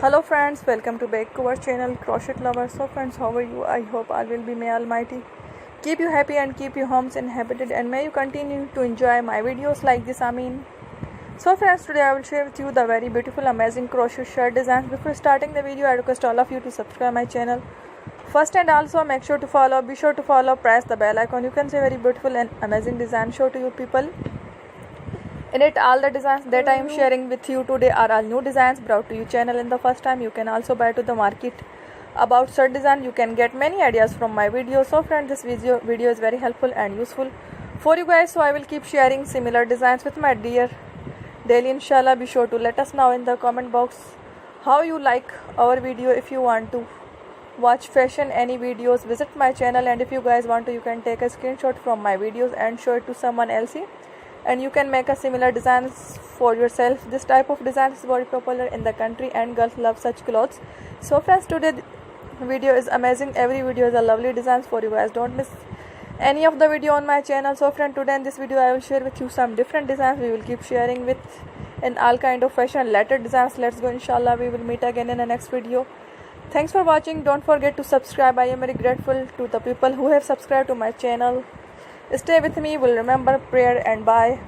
Hello friends, welcome to back to our channel Crochet Lovers. So friends, how are you? I hope all will be may Almighty keep you happy and keep your homes inhabited, and may you continue to enjoy my videos like this. So friends, today I will share with you the very beautiful amazing crochet shirt designs. Before starting the video, I request all of you to subscribe my channel first, and also be sure to follow, press the bell icon. You can see very beautiful and amazing design show to you people. In it, all the designs that I am sharing with you today are all new designs brought to you channel in the first time. You can also buy to the market about shirt design. You can get many ideas from my video. So friends, this video is very helpful and useful for you guys. So I will keep sharing similar designs with my dear daily, inshallah. Be sure to let us know in the comment box how you like our video. If you want to watch fashion any videos, visit my channel, and if you guys want to, you can take a screenshot from my videos and show it to someone else, and you can make a similar designs for yourself. This type of design is very popular in the country and girls love such clothes. So friends, today video is amazing. Every video is a lovely designs for you guys. Don't miss any of the video on my channel. So friend, today in this video I will share with you some different designs. We will keep sharing with in all kind of fashion related designs. Let's go, inshallah. We will meet again in the next video. Thanks for watching. Don't forget to subscribe. I am very grateful to the people who have subscribed to my channel. Stay with me, will remember prayer, and bye.